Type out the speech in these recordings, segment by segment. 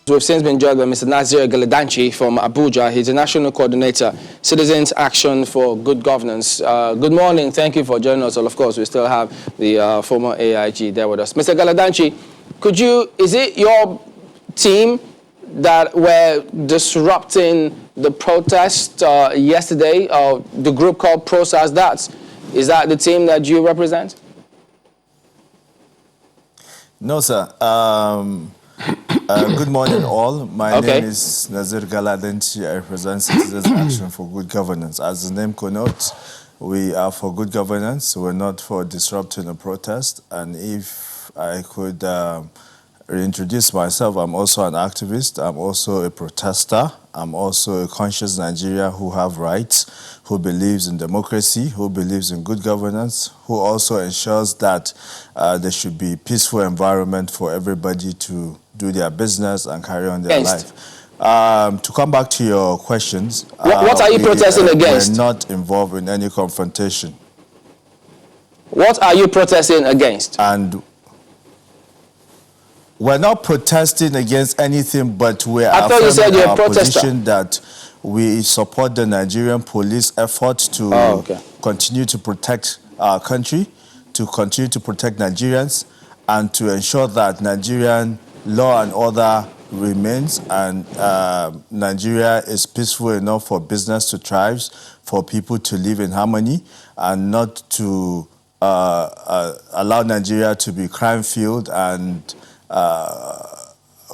We've since been joined by Mr. Nizir Galadanchi from Abuja. He's the National Coordinator, Citizens Action for Good Governance. Good morning. Thank you for joining us. Well, of course, we still have the former AIG there with us. Mr. Galadanchi, is it your team that were disrupting the protest yesterday, the group called Pro-SARS? Is that the team that you represent? No, sir. Good morning, all. My name is Nizir Galadanchi. I represent Citizens Action for Good Governance. As the name connotes, we are for good governance. We're not for disrupting a protest. And if I could reintroduce myself, I'm also an activist. I'm also a protester. I'm also a conscious Nigerian who have rights, who believes in democracy, who believes in good governance, who also ensures that there should be a peaceful environment for everybody to do their business and carry on their life. To come back to your questions, what are you protesting against? We're not involved in any confrontation. What are you protesting against? And we're not protesting against anything, but we're affirming our position that we support the Nigerian police effort to continue to protect our country, to continue to protect Nigerians, and to ensure that Nigerian law and order remains, and Nigeria is peaceful enough for business to thrive, for people to live in harmony, and not to allow Nigeria to be crime-filled and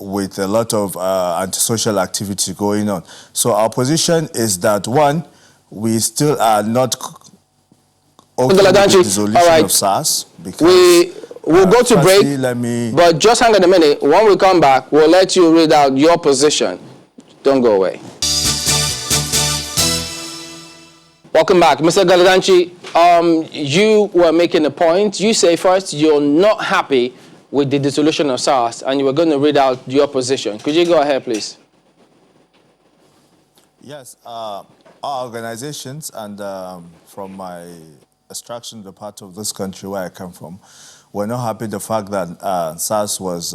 with a lot of antisocial activity going on. So our position is that, one, we still are not okay with the dissolution of SARS. Because we'll go to break, but just hang on a minute. When we come back, we'll let you read out your position. Don't go away. Welcome back. Mr. Galadanchi, you were making a point. You say first you're not happy with the dissolution of SARS, and you were going to read out your position. Could you go ahead, please? Yes. Our organizations, and from my extraction, the part of this country where I come from, we're not happy the fact that SARS was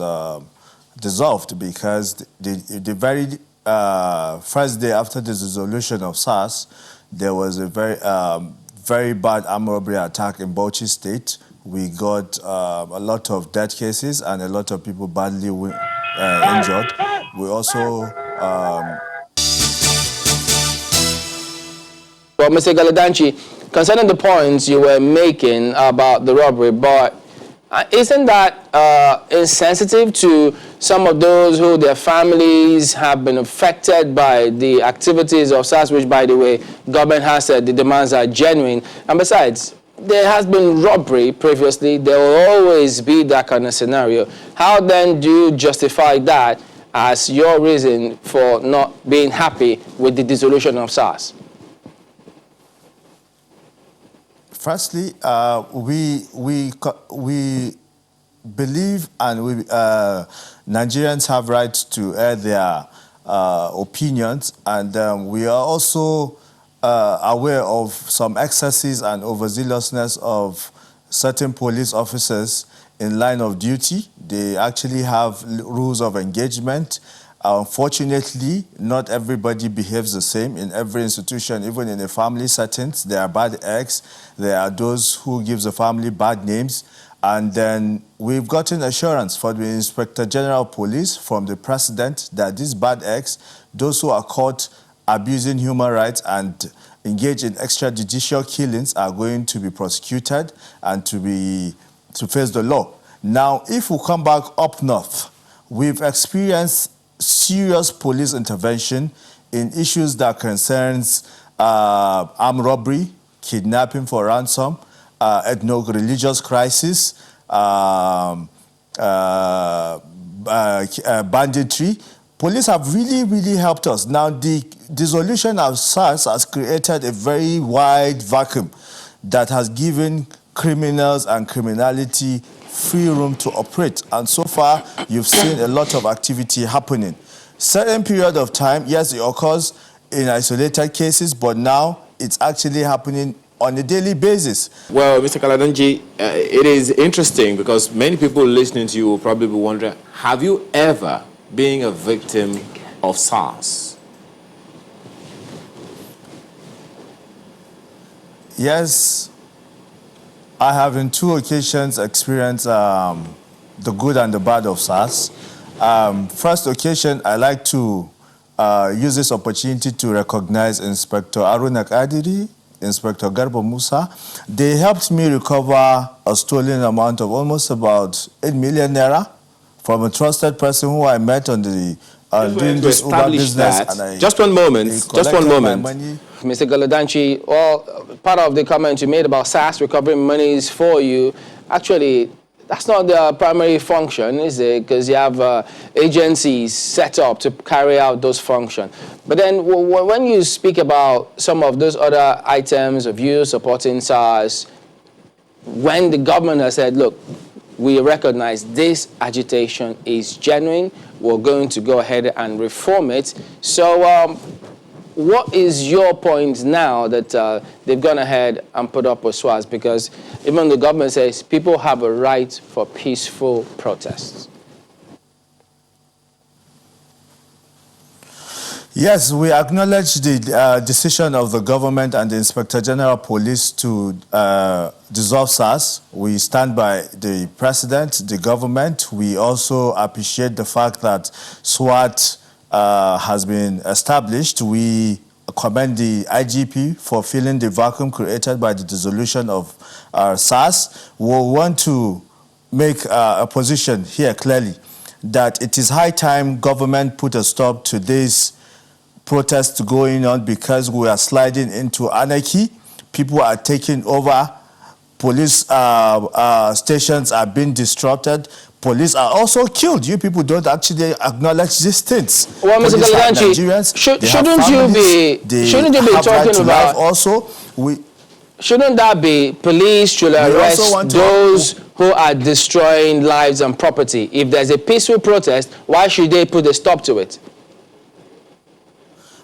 dissolved, because the very first day after the dissolution of SARS, there was a very bad armed robbery attack in Bauchi State. We got a lot of death cases and a lot of people badly injured. We also... Well, Mr. Galadanchi, concerning the points you were making about the robbery, but isn't that insensitive to some of those who their families have been affected by the activities of SARS, which, by the way, government has said the demands are genuine? And besides, there has been robbery previously. There will always be that kind of scenario. How then do you justify that as your reason for not being happy with the dissolution of SARS? Firstly, we believe, and Nigerians have rights to air their opinions, and we are also aware of some excesses and overzealousness of certain police officers in line of duty. They actually have rules of engagement. Unfortunately, not everybody behaves the same in every institution. Even in a family settings, there are bad eggs. There are those who give the family bad names. And then we've gotten assurance from the Inspector General of Police, from the President, that these bad eggs, those who are caught abusing human rights and engage in extrajudicial killings, are going to be prosecuted and to face the law. Now, if we come back up north, we've experienced serious police intervention in issues that concerns armed robbery, kidnapping for ransom, ethno-religious crisis, banditry. Police have really helped us. Now, the dissolution of SARS has created a very wide vacuum that has given criminals and criminality free room to operate. And so far, you've seen a lot of activity happening. Certain period of time, yes, it occurs in isolated cases, but now it's actually happening on a daily basis. Well, Mr. Galadanchi, it is interesting because many people listening to you will probably be wondering, have you ever being a victim of SARS? Yes, I have in 2 occasions experienced the good and the bad of SARS. First occasion, I like to use this opportunity to recognize Inspector Aruna Kadiri, Inspector Garba Musa. They helped me recover a stolen amount of almost about 8 million naira from a trusted person who I met on the doing this Uber business. And just one moment. Mr. Galadanchi, well, part of the comment you made about SARS recovering monies for you, actually, that's not the primary function, is it? Because you have agencies set up to carry out those functions. But then when you speak about some of those other items of you supporting SARS, when the government has said, look, we recognize this agitation is genuine, we're going to go ahead and reform it. So what is your point now that they've gone ahead and put up with SWAT? Because even the government says people have a right for peaceful protests. Yes, we acknowledge the decision of the government and the Inspector General of Police to dissolve SARS. We stand by the president, the government. We also appreciate the fact that SWAT has been established. We commend the IGP for filling the vacuum created by the dissolution of SARS. We want to make a position here clearly that it is high time government put a stop to this protests going on because we are sliding into anarchy. People are taking over. Police stations are being disrupted. Police are also killed. You people don't actually acknowledge these things. Well, Mr. Galadanchi, shouldn't you be talking about also? Shouldn't that be police should arrest those who are destroying lives and property? If there's a peaceful protest, why should they put a stop to it?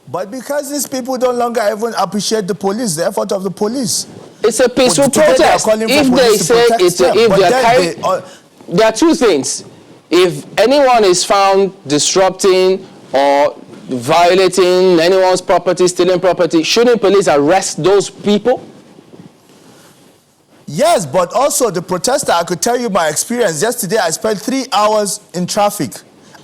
But because these people no longer even appreciate the police, the effort of the police. It's a peaceful protest. If they say it's there are 2 things. If anyone is found disrupting or violating anyone's property, stealing property, shouldn't police arrest those people? Yes, but also the protester, I could tell you my experience. Yesterday, I spent 3 hours in traffic.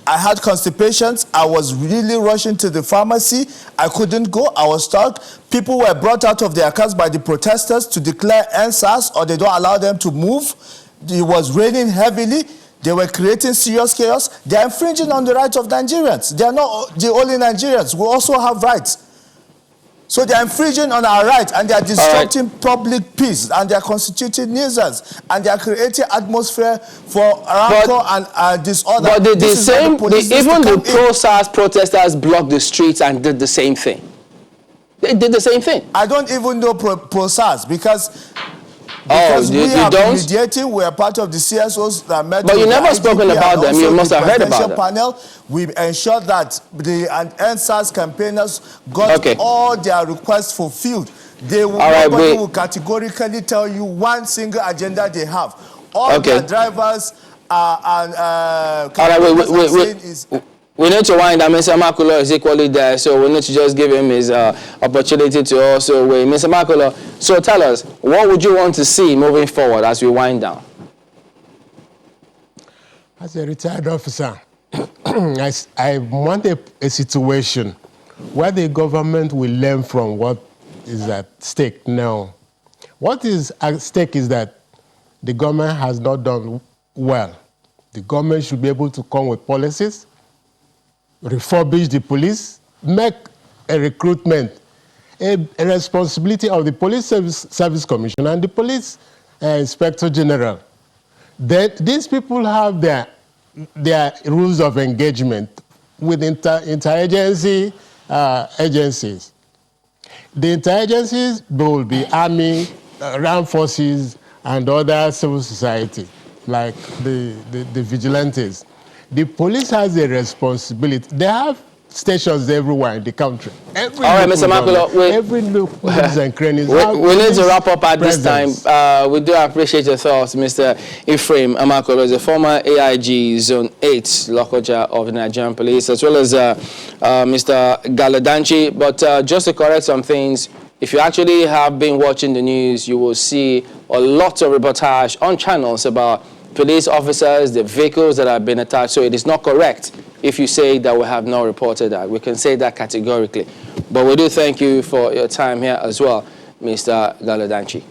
I had constipations. I was really rushing to the pharmacy. I couldn't go. I was stuck. People were brought out of their cars by the protesters to declare SARS, or they don't allow them to move. It was raining heavily. They were creating serious chaos. They are infringing on the rights of Nigerians. They are not the only Nigerians. We also have rights. So they are infringing on our rights, and they are disrupting public peace, and they are constituting nuisance, and they are creating atmosphere for rancor and disorder. But even the pro-SARS protesters blocked the streets and did the same thing. They did the same thing. I don't even know pro-SARS because we are mediating. We are part of the CSOs that met. But you never spoken about them. You must have heard about them. Panel. We ensured that the SARS campaigners got all their requests fulfilled. Nobody will categorically tell you one single agenda they have. All their drivers we need to wind down. Mr. Makulo is equally there, so we need to just give him his opportunity to also weigh. Mr. Makulo, so tell us, what would you want to see moving forward as we wind down? As a retired officer, I want a situation where the government will learn from what is at stake now. What is at stake is that the government has not done well. The government should be able to come with policies, refurbish the police, make a recruitment a responsibility of the Police Service Commission and the Police Inspector General. These people have their rules of engagement with interagency agencies. The interagencies will be army, armed forces, and other civil society, like the vigilantes. The police has a responsibility. They have stations everywhere in the country. Every All right, local Mr. Makulo, government, every local nooks and crannies. we need to wrap up at presence. this time. We do appreciate your thoughts, Mr. Ephraim Amakolo, is a former AIG Zone 8 Lokoja of the Nigerian Police, as well as Mr. Galadanchi. But just to correct some things, if you actually have been watching the news, you will see a lot of reportage on channels about police officers, the vehicles that have been attacked. So it is not correct if you say that we have not reported that. We can say that categorically. But we do thank you for your time here as well, Mr. Galadanchi.